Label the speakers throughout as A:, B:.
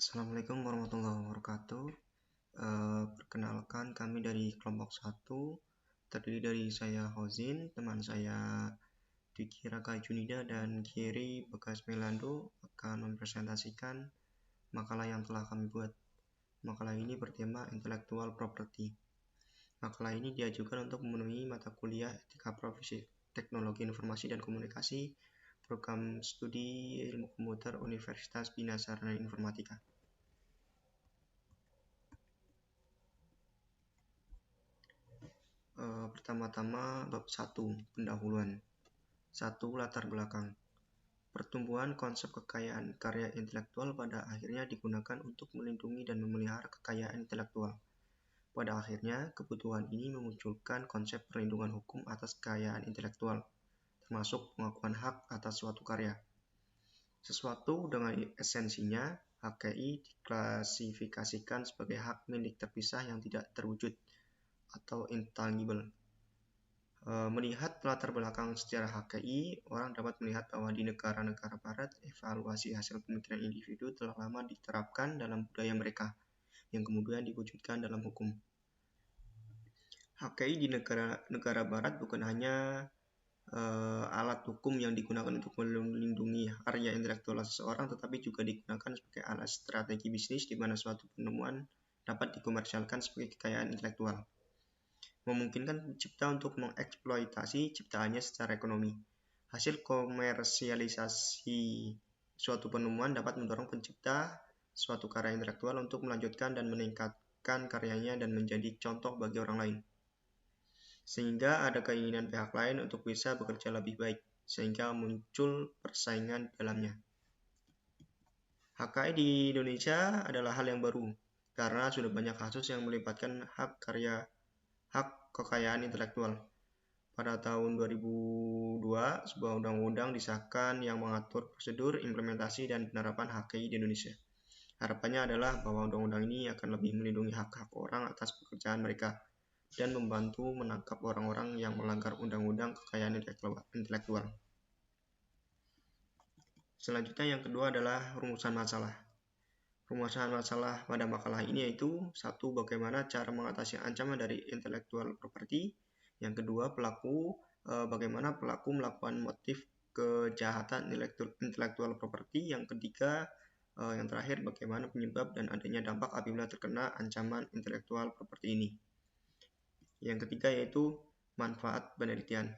A: Assalamualaikum warahmatullahi wabarakatuh. Perkenalkan kami dari kelompok 1, terdiri dari saya Hozin, teman saya Dwiki Raka Junida dan Kiri Bekas Melando akan mempresentasikan makalah yang telah kami buat. Makalah ini bertema Intellectual Property. Makalah ini diajukan untuk memenuhi mata kuliah Etika Profesi Teknologi Informasi dan Komunikasi Program Studi Ilmu Komputer Universitas Bina Sarana Informatika. Pertama-tama bab 1, pendahuluan. 1. Latar belakang. Pertumbuhan konsep kekayaan karya intelektual pada akhirnya digunakan untuk melindungi dan memelihara kekayaan intelektual. Pada akhirnya, kebutuhan ini memunculkan konsep perlindungan hukum atas kekayaan intelektual, termasuk pengakuan hak atas suatu karya. Sesuatu dengan esensinya, HKI diklasifikasikan sebagai hak milik terpisah yang tidak terwujud atau intangible. Melihat latar belakang sejarah HKI, orang dapat melihat bahwa di negara-negara barat, evaluasi hasil pemikiran individu telah lama diterapkan dalam budaya mereka, yang kemudian diwujudkan dalam hukum. HKI di negara barat bukan hanya alat hukum yang digunakan untuk melindungi karya intelektual seseorang, tetapi juga digunakan sebagai alat strategi bisnis di mana suatu penemuan dapat dikomersialkan sebagai kekayaan intelektual, memungkinkan pencipta untuk mengeksploitasi ciptaannya secara ekonomi. Hasil komersialisasi suatu penemuan dapat mendorong pencipta suatu karya intelektual untuk melanjutkan dan meningkatkan karyanya dan menjadi contoh bagi orang lain. Sehingga ada keinginan pihak lain untuk bisa bekerja lebih baik, sehingga muncul persaingan di dalamnya. HKI di Indonesia adalah hal yang baru, karena sudah banyak kasus yang melibatkan hak kekayaan intelektual. Pada tahun 2002, sebuah undang-undang disahkan yang mengatur prosedur, implementasi, dan penerapan HKI di Indonesia. Harapannya adalah bahwa undang-undang ini akan lebih melindungi hak-hak orang atas pekerjaan mereka dan membantu menangkap orang-orang yang melanggar undang-undang kekayaan intelektual. Selanjutnya yang kedua adalah rumusan masalah. Rumusan masalah pada makalah ini yaitu 1. Bagaimana cara mengatasi ancaman dari intellectual property. Yang kedua, bagaimana pelaku melakukan motif kejahatan intellectual property. Yang ketiga, yang terakhir, bagaimana penyebab dan adanya dampak apabila terkena ancaman intellectual property ini. Yang ketiga yaitu manfaat penelitian.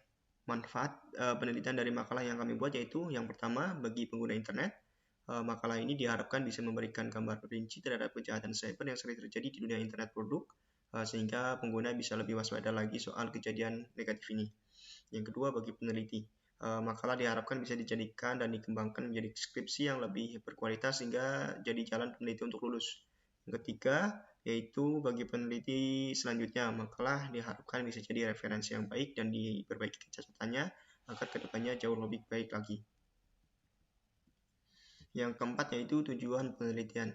A: Manfaat penelitian dari makalah yang kami buat yaitu yang pertama, bagi pengguna internet, makalah ini diharapkan bisa memberikan gambar rinci terhadap kejahatan cyber yang sering terjadi di dunia internet produk, sehingga pengguna bisa lebih waspada lagi soal kejadian negatif ini. Yang kedua, bagi peneliti, makalah diharapkan bisa dijadikan dan dikembangkan menjadi skripsi yang lebih berkualitas sehingga jadi jalan peneliti untuk lulus. Yang ketiga, yaitu bagi peneliti selanjutnya, makalah diharapkan bisa jadi referensi yang baik dan diperbaiki kecacatannya agar kedepannya jauh lebih baik lagi. Yang keempat yaitu tujuan penelitian.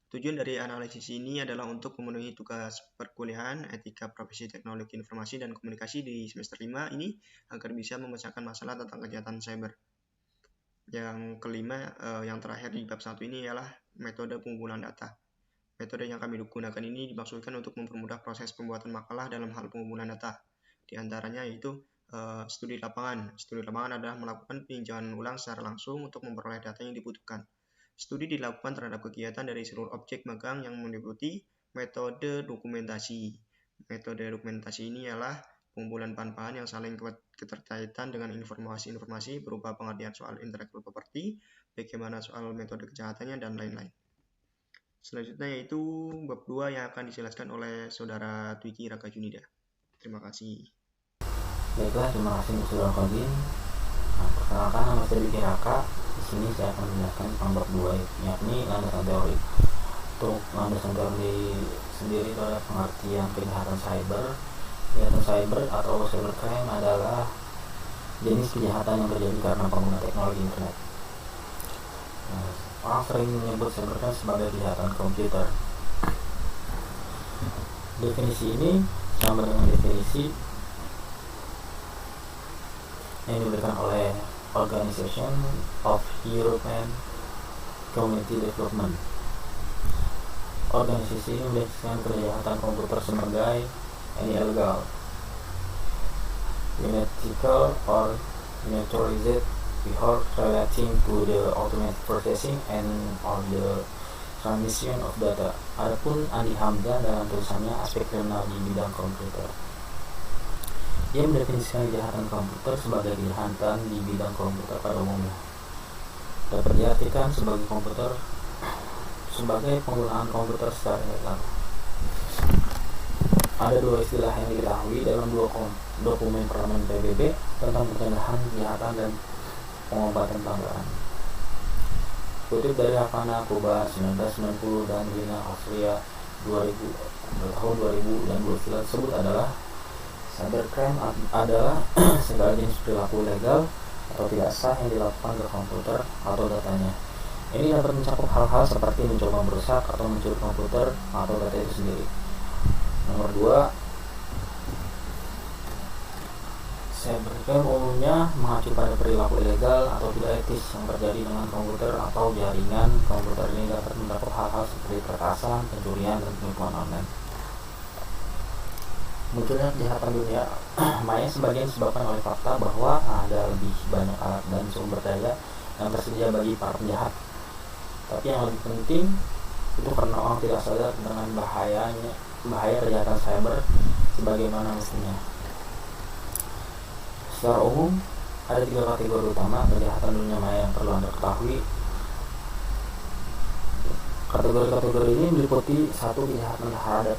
A: Tujuan dari analisis ini adalah untuk memenuhi tugas perkuliahan Etika Profesi Teknologi Informasi dan Komunikasi di semester 5 ini agar bisa memecahkan masalah tentang kejahatan cyber. Yang kelima, yang terakhir di bab 1 ini ialah metode pengumpulan data. Metode yang kami gunakan ini dimaksudkan untuk mempermudah proses pembuatan makalah dalam hal pengumpulan data. Di antaranya yaitu studi lapangan. Studi lapangan adalah melakukan peninjauan ulang secara langsung untuk memperoleh data yang dibutuhkan. Studi dilakukan terhadap kegiatan dari seluruh objek magang yang meliputi metode dokumentasi. Metode dokumentasi ini ialah pengumpulan bahan-bahan yang saling keterkaitan dengan informasi-informasi berupa pengertian soal intellectual property, bagaimana soal metode kejahatannya, dan lain-lain. Selanjutnya yaitu bab 2 yang akan dijelaskan oleh saudara Dwiki Raka Junida. Terima kasih.
B: Baiklah, terima kasih untuk saudara Kodin. Perkenalkan, nama saya Dwiki Raka. Di sini saya akan menjelaskan tentang bab 2, yakni landasan teori. Untuk landasan teori sendiri adalah pengertian kejahatan cyber. Kejahatan cyber atau cybercrime adalah jenis kejahatan yang terjadi karena pengguna teknologi internet. Orang sering menyebut cybercrime sebagai kejahatan komputer. Definisi ini sama dengan definisi yang diberikan oleh Organization of European Community Development organisasi ini mendefinisikan kejahatan komputer sebagai any illegal, unethical, or unauthorized behavior relating to the automatic processing and or the transmission of data. Adapun Andi Hamzah dalam tulisannya Aspek Kriminal di Bidang Komputer, ia mendefinisikan kejahatan komputer sebagai kejahatan di bidang komputer pada umumnya. Dapat diartikan sebagai penggunaan komputer secara ilegal. Ada dua istilah yang diketahui dalam dua dokumen Parlemen PBB tentang pencegahan kejahatan dan pengobatan pelanggaran. Kutip dari Havana, Kuba 1990 dan Vienna, Austria 2000 tahun 2000 dan dua istilah tersebut adalah cybercrime adalah segala jenis perilaku ilegal atau tidak sah yang dilakukan ke komputer atau datanya. Ini dapat mencakup hal-hal seperti mencoba merusak atau mencuri komputer atau data itu sendiri. Nomor 2, cybercrime umumnya mengacu pada perilaku ilegal atau tidak etis yang terjadi dengan komputer atau jaringan komputer. Ini dapat mencakup hal-hal seperti peretasan, pencurian, dan penipuan online. Munculnya kejahatan dunia maya sebagian disebabkan oleh fakta bahwa ada lebih banyak alat dan sumber daya yang tersedia bagi para penjahat. Tapi yang lebih penting itu karena orang tidak sadar dengan bahaya kejahatan cyber sebagaimana mestinya. Secara umum, ada 3 kategori utama kejahatan dunia maya yang perlu Anda ketahui. Kategori-kategori ini meliputi 1. Kejahatan terhadap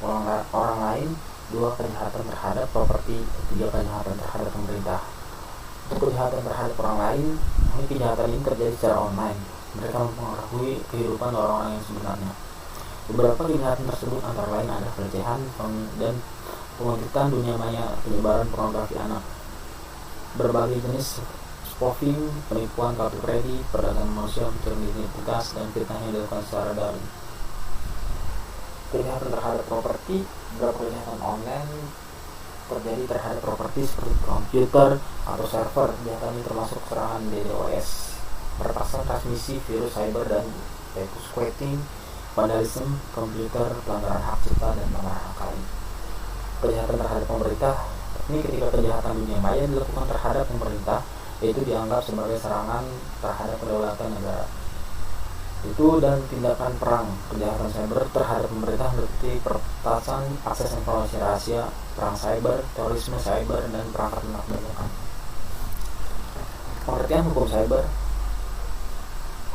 B: orang lain, 2. Kejahatan terhadap properti, 3. Kejahatan terhadap pemerintah. Untuk kejahatan terhadap orang lain, kejahatan ini terjadi secara online. Mereka mempengaruhi kehidupan orang-orang yang sebenarnya. Beberapa kejahatan tersebut antara lain ada pelecehan dan penguntitan dunia maya, penyebaran pornografi anak, berbagai jenis spoofing, penipuan kartu kredit, perdagangan manusia, pencurian identitas, dan fitnah yang dilakukan secara daring. Kejahatan terhadap properti, beberapa kejahatan online terjadi terhadap properti seperti komputer atau server. Kejahatan ini termasuk serangan DDoS, peretasan transmisi virus cyber dan squatting, vandalisme komputer, pelanggaran hak cipta, dan pelanggaran hak lain. Kejahatan terhadap pemerintah, ini ketika kejahatan dunia maya dilakukan terhadap pemerintah, yaitu dianggap sebagai serangan terhadap kedaulatan negara. Itu dan tindakan perang. Kejahatan cyber terhadap pemerintah seperti peretasan akses informasi rahasia, perang cyber, terorisme cyber, dan perangkat lunak bajakan. Pengertian hukum cyber.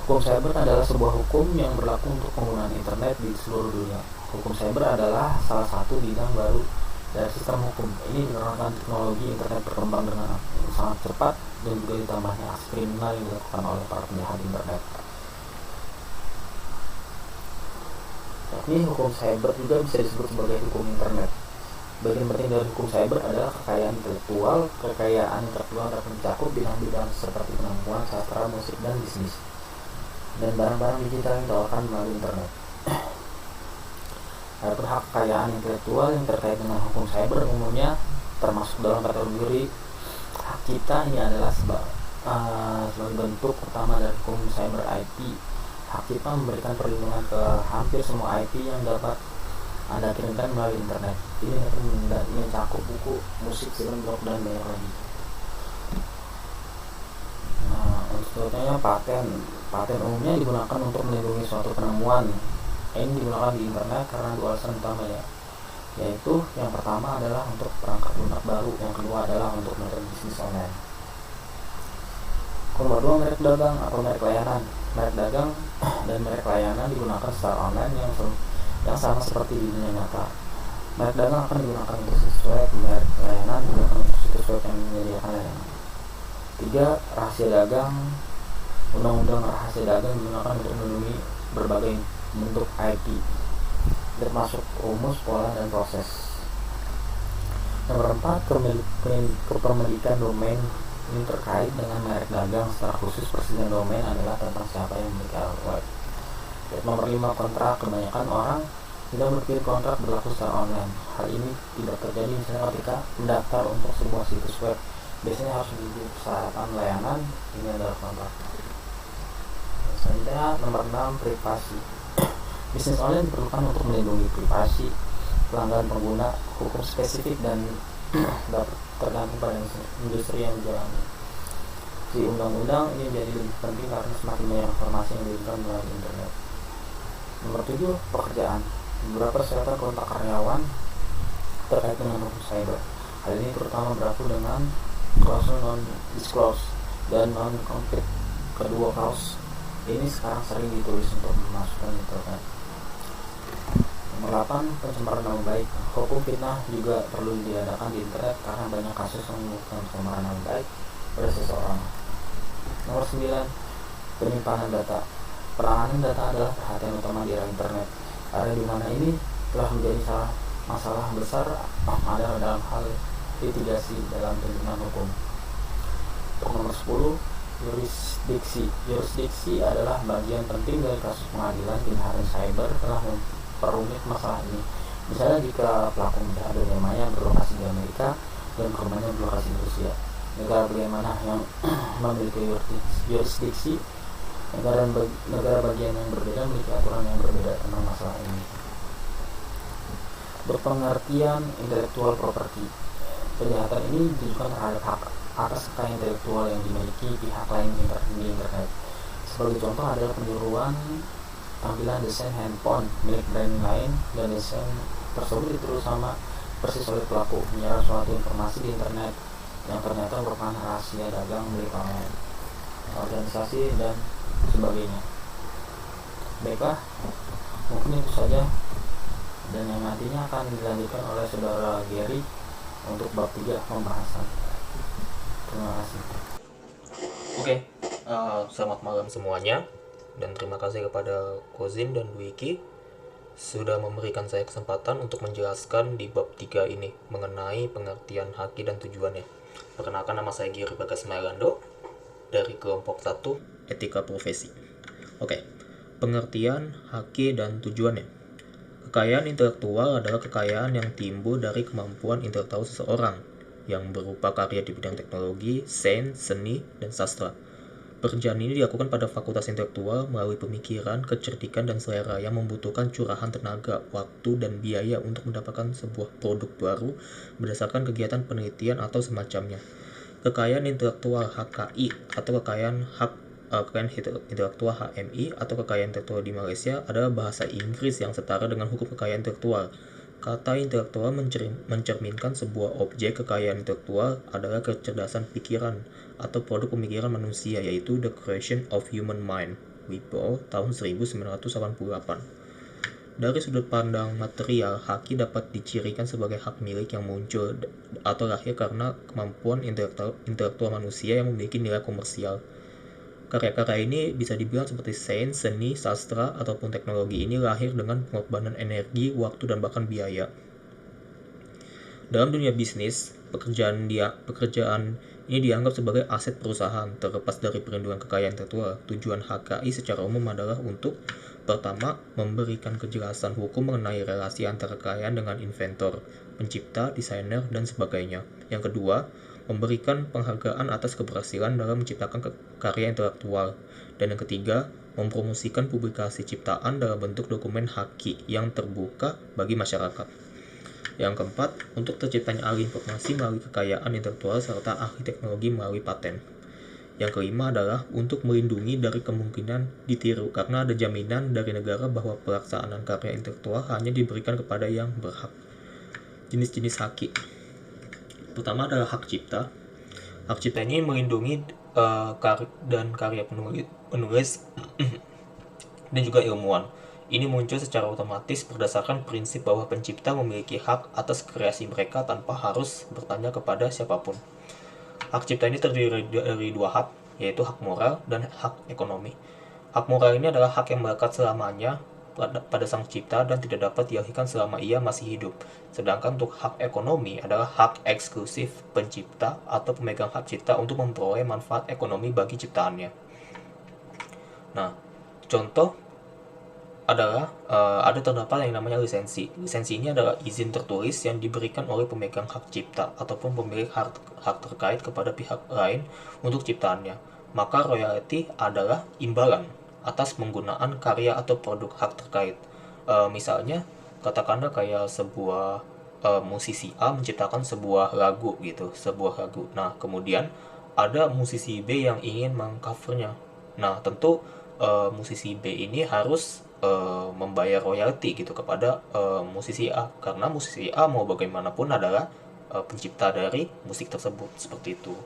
B: Hukum cyber adalah sebuah hukum yang berlaku untuk penggunaan internet di seluruh dunia. Hukum cyber adalah salah satu bidang baru dari sistem hukum. Ini dikarenakan teknologi internet berkembang dengan sangat cepat dan juga ditambahnya aksi kriminal yang dilakukan oleh para penjahat internet. Tapi hukum cyber juga bisa disebut sebagai hukum internet. Bagian penting dari hukum cyber adalah kekayaan intelektual. Kekayaan intelektual dapat mencakup bidang-bidang seperti penemuan, sastra, musik, dan bisnis, dan barang-barang digital yang ditawarkan melalui internet. Adapun hak kekayaan intelektual yang terkait dengan hukum cyber umumnya termasuk dalam kategori hak cipta. Ini adalah sebagai bentuk pertama dari hukum cyber IP. Hak cipta memberikan perlindungan ke hampir semua IP yang dapat Anda kirimkan melalui internet. Ini dapat mencakup buku, musik, film, blog, dan banyak lagi. Untuk contohnya paten umumnya digunakan untuk melindungi suatu penemuan. Ini digunakan di internet karena dua alasan utama, yaitu yang pertama adalah untuk perangkat lunak baru, yang kedua adalah untuk metode bisnis online. Nomor 2, merek dagang atau merek layanan. Merek dagang dan merek layanan digunakan secara online yang sama seperti di dunia nyata. Merek dagang akan digunakan untuk situs web, merek layanan digunakan untuk situs web yang menyediakan layanan. 3. Rahasia dagang. Undang-undang rahasia dagang digunakan untuk melindungi berbagai bentuk IP, termasuk rumus, pola, dan proses. Nomor 4, kepemilikan domain. Ini terkait dengan merek dagang. Secara khusus, persediaan domain adalah tentang siapa yang memiliki alamat web. Nomor 5, kontrak. Kebanyakan orang tidak berpikir kontrak berlaku secara online. Hal ini tidak terjadi misalnya ketika mendaftar untuk sebuah situs web. Biasanya harus memenuhi persyaratan layanan. Ini adalah kontrak. Selanjutnya nomor 6, privasi. Bisnis online diperlukan untuk melindungi privasi pelanggan pengguna, hukum spesifik dan dapat tergantung pada industri yang dijalani. Di undang-undang ini menjadi lebih penting karena semakin banyak informasi yang diberikan melalui internet. Nomor 7, pekerjaan. Beberapa persyaratan kontak karyawan terkait dengan hukum cyber. Hal ini terutama berlaku dengan clause non-disclose dan non-compete. Kedua clause ini sekarang sering ditulis untuk memasukkan internet. Nomor 8, pencemaran nama baik. Hukum fitnah juga perlu diadakan di internet karena banyak kasus yang menimbulkan pencemaran nama baik pada seseorang. Nomor 9, penyimpanan data. Penanganan data adalah perhatian utama di era internet, karena di mana ini telah menjadi masalah besar ada dalam hal litigasi dalam tuntutan hukum. Nomor 10, jurisdiksi. Jurisdiksi adalah bagian penting dari kasus pengadilan. Kejahatan cyber telah memperumit masalah ini. Misalnya jika pelaku penjahat dunia maya berlokasi di Amerika dan korbannya berlokasi di Rusia. Negara bagaimana yang memiliki jurisdiksi, negara bagian yang berbeda memiliki aturan yang berbeda tentang masalah ini. Berpengertian intellectual property. Kejahatan ini ditujukan terhadap hak atas kekayaan intelektual yang dimiliki pihak lain di internet. Sebagai contoh adalah peniruan tampilan desain handphone milik brand lain dan desain tersebut ditiru sama persis oleh pelaku, menyerap suatu informasi di internet yang ternyata merupakan rahasia dagang milik organisasi dan sebagainya. Baiklah, mungkin itu saja dan yang nantinya akan dilanjutkan oleh saudara Gary untuk bab 3 pembahasan. Terima kasih.
C: Oke, selamat malam semuanya dan terima kasih kepada Kozin dan Wiki sudah memberikan saya kesempatan untuk menjelaskan di bab 3 ini mengenai pengertian haki dan tujuannya. Perkenalkan, nama saya Giri Bagas Mailando dari kelompok 1 Etika Profesi. Oke, pengertian haki dan tujuannya. Kekayaan intelektual adalah kekayaan yang timbul dari kemampuan intelektual seseorang yang berupa karya di bidang teknologi, sains, seni, dan sastra. Pekerjaan ini dilakukan pada fakultas intelektual melalui pemikiran, kecerdikan, dan selera yang membutuhkan curahan tenaga, waktu, dan biaya untuk mendapatkan sebuah produk baru berdasarkan kegiatan penelitian atau semacamnya. Kekayaan intelektual HKI atau kekayaan intelektual HMI atau kekayaan intelektual di Malaysia adalah bahasa Inggris yang setara dengan hukum kekayaan intelektual. Kata intelektual mencerminkan sebuah objek. Kekayaan intelektual adalah kecerdasan pikiran atau produk pemikiran manusia, yaitu The Creation of Human Mind, Whipple, tahun 1988. Dari sudut pandang material, haki dapat dicirikan sebagai hak milik yang muncul atau lahir karena kemampuan intelektual manusia yang memiliki nilai komersial. Karya-karya ini bisa dibilang seperti sains, seni, sastra, ataupun teknologi ini lahir dengan pengorbanan energi, waktu, dan bahkan biaya. Dalam dunia bisnis, pekerjaan ini dianggap sebagai aset perusahaan, terlepas dari perlindungan kekayaan intelektual. Tujuan HKI secara umum adalah untuk: pertama, memberikan kejelasan hukum mengenai relasi antara kekayaan dengan inventor, pencipta, desainer, dan sebagainya. Yang kedua, memberikan penghargaan atas keberhasilan dalam menciptakan karya intelektual. Dan yang ketiga, mempromosikan publikasi ciptaan dalam bentuk dokumen haki yang terbuka bagi masyarakat. Yang keempat, untuk terciptanya alih informasi melalui kekayaan intelektual serta ahli teknologi melalui paten. Yang kelima adalah untuk melindungi dari kemungkinan ditiru karena ada jaminan dari negara bahwa pelaksanaan karya intelektual hanya diberikan kepada yang berhak. Jenis-jenis haki. Pertama adalah hak cipta. Hak cipta ini melindungi karya penulis dan juga ilmuwan. Ini muncul secara otomatis berdasarkan prinsip bahwa pencipta memiliki hak atas kreasi mereka tanpa harus bertanya kepada siapapun. Hak cipta ini terdiri dari dua hak, yaitu hak moral dan hak ekonomi. Hak moral ini adalah hak yang melekat selamanya pada sang cipta dan tidak dapat dialihkan selama ia masih hidup. Sedangkan untuk hak ekonomi adalah hak eksklusif pencipta atau pemegang hak cipta untuk memperoleh manfaat ekonomi bagi ciptaannya. Nah, contoh adalah ada terdapat yang namanya lisensi. Lisensi ini adalah izin tertulis yang diberikan oleh pemegang hak cipta ataupun pemilik hak terkait kepada pihak lain untuk ciptaannya. Maka royalti adalah imbalan atas penggunaan karya atau produk hak terkait. Misalnya katakanlah kayak sebuah musisi A menciptakan sebuah lagu gitu, sebuah lagu. Nah, kemudian ada musisi B yang ingin mengcovernya. Nah, tentu musisi B ini harus membayar royalti gitu kepada musisi A, karena musisi A mau bagaimanapun adalah pencipta dari musik tersebut, seperti itu.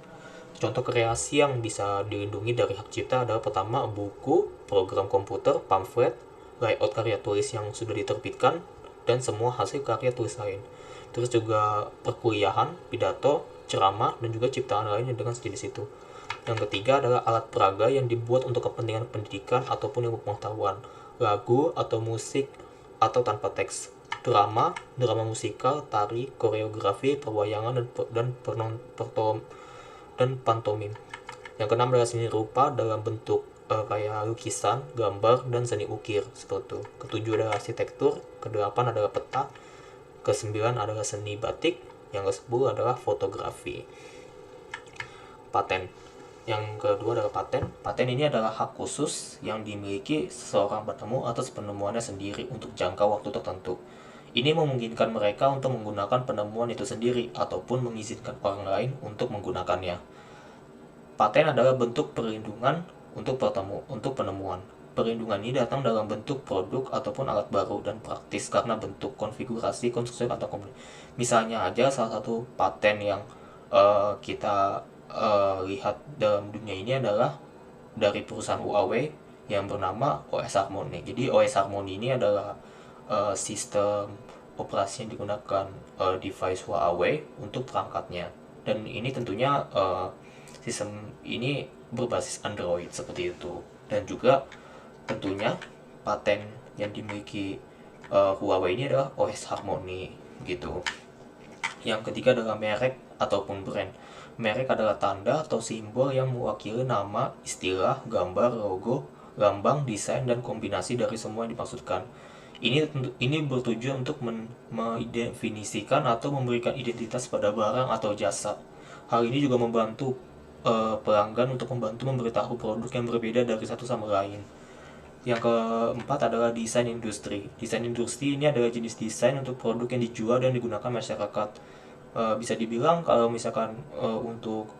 C: Contoh kreasi yang bisa dilindungi dari hak cipta adalah pertama buku, program komputer, pamflet, layout karya tulis yang sudah diterbitkan, dan semua hasil karya tulis lain. Terus juga perkuliahan, pidato, ceramah, dan juga ciptaan lain yang dengan sejenis itu. Yang ketiga adalah alat peraga yang dibuat untuk kepentingan pendidikan ataupun ilmu pengetahuan, lagu atau musik atau tanpa teks, drama, drama musikal, tari, koreografi, perwayangan, dan pantomim. Yang keenam adalah seni rupa dalam bentuk kayak lukisan, gambar, dan seni ukir, seperti itu. Ketujuh adalah arsitektur, kedelapan adalah peta, kesembilan adalah seni batik, yang ke-10 adalah fotografi. Paten. Yang kedua adalah paten. Paten ini adalah hak khusus yang dimiliki seseorang penemu atas penemuannya sendiri untuk jangka waktu tertentu. Ini memungkinkan mereka untuk menggunakan penemuan itu sendiri ataupun mengizinkan orang lain untuk menggunakannya. Paten adalah bentuk perlindungan untuk penemuan. Perlindungan ini datang dalam bentuk produk ataupun alat baru dan praktis karena bentuk konfigurasi, konstruksi, atau kombinasi. Misalnya aja salah satu paten yang kita lihat dalam dunia ini adalah dari perusahaan Huawei yang bernama OS Harmony. Jadi OS Harmony ini adalah sistem operasi yang digunakan device Huawei untuk perangkatnya, dan ini tentunya sistem ini berbasis Android seperti itu. Dan juga tentunya paten yang dimiliki Huawei ini adalah OS Harmony gitu. Yang ketiga adalah merek ataupun brand. Merek adalah tanda atau simbol yang mewakili nama, istilah, gambar, logo, lambang, desain, dan kombinasi dari semua yang dimaksudkan. Ini bertujuan untuk mendefinisikan atau memberikan identitas pada barang atau jasa. Hal ini juga membantu pelanggan untuk membantu memberitahu produk yang berbeda dari satu sama lain. Yang keempat adalah desain industri. Desain industri ini adalah jenis desain untuk produk yang dijual dan digunakan masyarakat. Bisa dibilang kalau misalkan untuk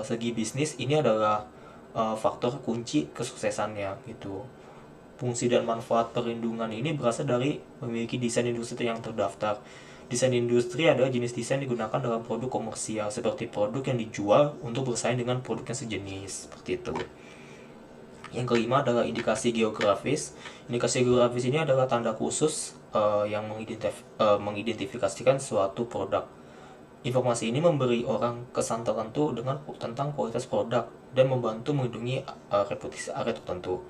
C: segi bisnis ini adalah faktor kunci kesuksesannya gitu. Fungsi dan manfaat perlindungan ini berasal dari memiliki desain industri yang terdaftar. Desain industri adalah jenis desain digunakan dalam produk komersial, seperti produk yang dijual untuk bersaing dengan produk yang sejenis, seperti itu. Yang kelima adalah indikasi geografis. Indikasi geografis ini adalah tanda khusus yang mengidentifikasikan suatu produk. Informasi ini memberi orang kesan tertentu tentang kualitas produk dan membantu melindungi reputasi area tertentu.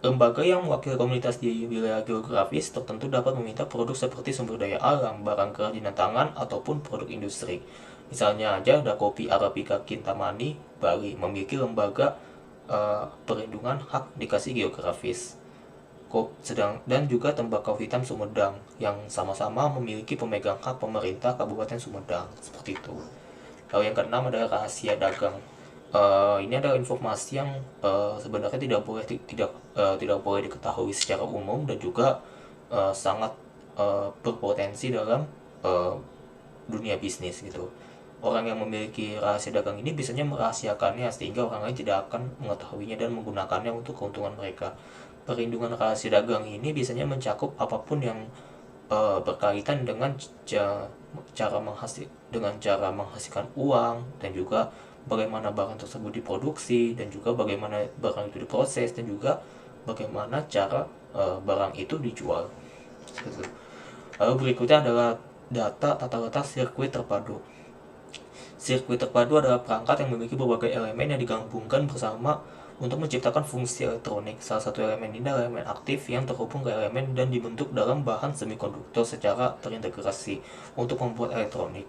C: Lembaga yang mewakili komunitas di wilayah geografis tertentu dapat meminta produk seperti sumber daya alam, barang kerajinan tangan, ataupun produk industri. Misalnya aja ada kopi Arabica Kintamani, Bali, memiliki lembaga perlindungan hak indikasi geografis. Dan juga tembakau hitam Sumedang yang sama-sama memiliki pemegang hak pemerintah Kabupaten Sumedang, seperti itu. Lalu yang keenam adalah rahasia dagang. Ini adalah informasi yang sebenarnya tidak boleh diketahui secara umum dan juga sangat berpotensi dalam dunia bisnis gitu. Orang yang memiliki rahasia dagang ini biasanya merahasiakannya sehingga orang lain tidak akan mengetahuinya dan menggunakannya untuk keuntungan mereka. Perlindungan rahasia dagang ini biasanya mencakup apapun yang berkaitan dengan cara menghasilkan uang, dan juga bagaimana barang tersebut diproduksi, dan juga bagaimana barang itu diproses, dan juga bagaimana cara barang itu dijual. Lalu berikutnya adalah data tata letak sirkuit terpadu. Sirkuit terpadu adalah perangkat yang memiliki berbagai elemen yang digabungkan bersama untuk menciptakan fungsi elektronik. Salah satu elemen ini adalah elemen aktif yang terhubung ke elemen dan dibentuk dalam bahan semikonduktor secara terintegrasi untuk membuat elektronik.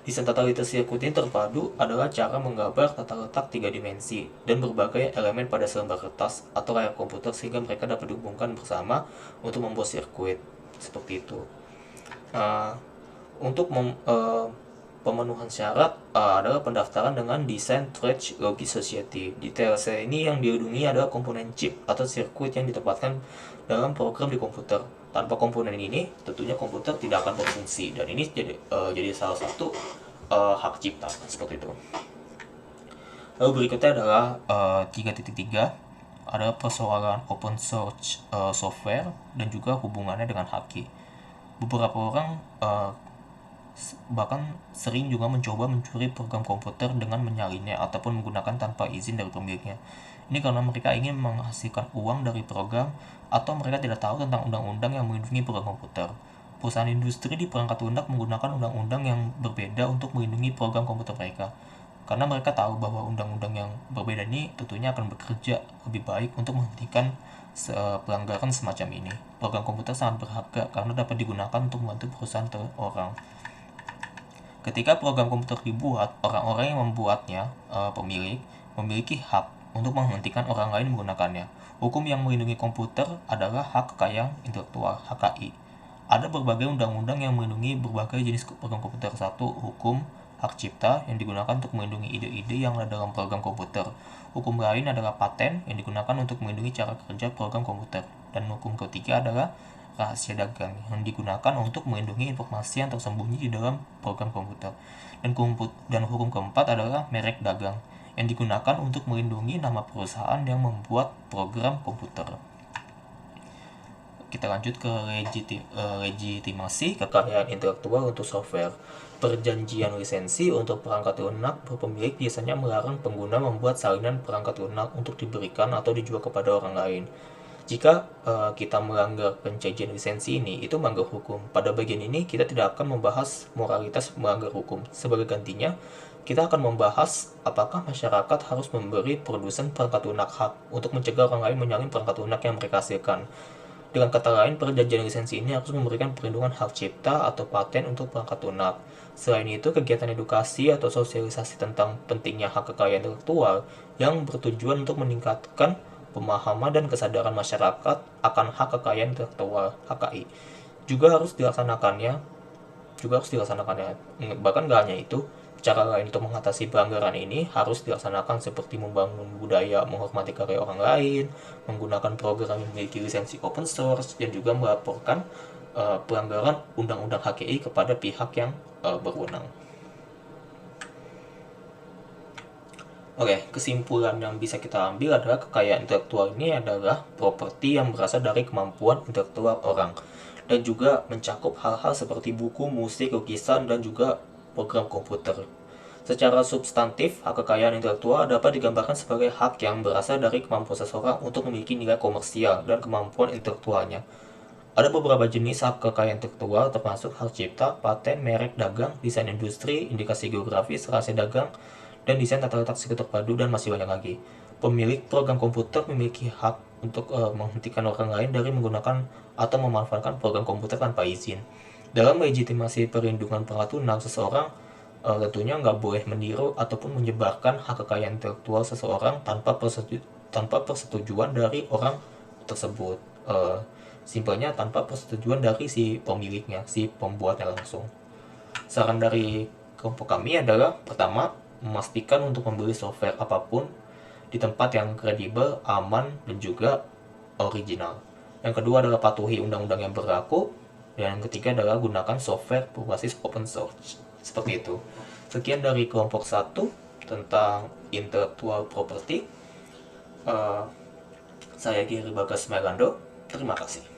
C: Desain tata letak sirkuit ini terpadu adalah cara menggambar tata letak 3 dimensi dan berbagai elemen pada selembar kertas atau layar komputer sehingga mereka dapat dihubungkan bersama untuk membuat sirkuit, seperti itu. Untuk pemenuhan syarat adalah pendaftaran dengan Design Trade Logic Society. Di TLC ini yang dilindungi adalah komponen chip atau sirkuit yang ditempatkan dalam program di komputer. Tanpa komponen ini, tentunya komputer tidak akan berfungsi, dan ini jadi salah satu hak cipta seperti itu. Lalu berikutnya adalah 3.3, ada persoalan open source software dan juga hubungannya dengan haki. Beberapa orang bahkan sering juga mencoba mencuri program komputer dengan menyalinnya ataupun menggunakan tanpa izin dari pemiliknya. Ini karena mereka ingin menghasilkan uang dari program, atau mereka tidak tahu tentang undang-undang yang melindungi program komputer. Perusahaan industri di perangkat lunak menggunakan undang-undang yang berbeda untuk melindungi program komputer mereka. Karena mereka tahu bahwa undang-undang yang berbeda ini tentunya akan bekerja lebih baik untuk menghentikan pelanggaran semacam ini. Program komputer sangat berharga karena dapat digunakan untuk membantu perusahaan orang. Ketika program komputer dibuat, orang-orang yang membuatnya, pemilik, memiliki hak untuk menghentikan orang lain menggunakannya. Hukum yang melindungi komputer adalah hak kekayaan intelektual, HKI. Ada berbagai undang-undang yang melindungi berbagai jenis program komputer. 1. Hukum hak cipta yang digunakan untuk melindungi ide-ide yang ada dalam program komputer. Hukum lain adalah paten yang digunakan untuk melindungi cara kerja program komputer. Dan hukum ketiga adalah rahasia dagang yang digunakan untuk melindungi informasi yang tersembunyi di dalam program komputer. Dan hukum keempat adalah merek dagang yang digunakan untuk melindungi nama perusahaan yang membuat program komputer. Kita lanjut ke legitimasi kekayaan intelektual untuk software. Perjanjian lisensi untuk perangkat lunak berpemilik biasanya melarang pengguna membuat salinan perangkat lunak untuk diberikan atau dijual kepada orang lain. Jika kita melanggar perjanjian lisensi ini, itu melanggar hukum. Pada bagian ini, kita tidak akan membahas moralitas melanggar hukum. Sebagai gantinya, kita akan membahas apakah masyarakat harus memberi produsen perangkat lunak hak untuk mencegah orang lain menyalin perangkat lunak yang mereka hasilkan. Dengan kata lain, perjanjian lisensi ini harus memberikan perlindungan hak cipta atau paten untuk perangkat lunak. Selain itu, kegiatan edukasi atau sosialisasi tentang pentingnya hak kekayaan intelektual yang bertujuan untuk meningkatkan pemahaman dan kesadaran masyarakat akan hak kekayaan intelektual, HKI, juga harus dilaksanakannya. Bahkan gak hanya itu, cara lain untuk mengatasi pelanggaran ini harus dilaksanakan seperti membangun budaya menghormati karya orang lain, menggunakan program yang memiliki lisensi open source, dan juga melaporkan pelanggaran undang-undang HKI kepada pihak yang berwenang. Oke, kesimpulan yang bisa kita ambil adalah kekayaan intelektual ini adalah properti yang berasal dari kemampuan intelektual orang, dan juga mencakup hal-hal seperti buku, musik, lukisan, dan juga program komputer. Secara substantif, hak kekayaan intelektual dapat digambarkan sebagai hak yang berasal dari kemampuan seseorang untuk memiliki nilai komersial dan kemampuan intelektualnya. Ada beberapa jenis hak kekayaan intelektual termasuk hak cipta, paten, merek dagang, desain industri, indikasi geografis, rahasia dagang, dan desain tata letak sirkuit terpadu, dan masih banyak lagi. Pemilik program komputer memiliki hak untuk menghentikan orang lain dari menggunakan atau memanfaatkan program komputer tanpa izin. Dalam legitimasi perlindungan perangkat lunak, seseorang tentunya nggak boleh meniru ataupun menyebarkan hak kekayaan intelektual seseorang tanpa persetujuan dari orang tersebut. Simpelnya tanpa persetujuan dari si pemiliknya, si pembuatnya langsung. Saran dari kelompok kami adalah, pertama, memastikan untuk membeli software apapun di tempat yang kredibel, aman, dan juga original. Yang kedua adalah patuhi undang-undang yang berlaku. Dan yang ketiga adalah gunakan software berbasis open source. Seperti itu. Sekian dari kelompok 1 tentang intellectual property. Saya Giri Bagas Melando. Terima kasih.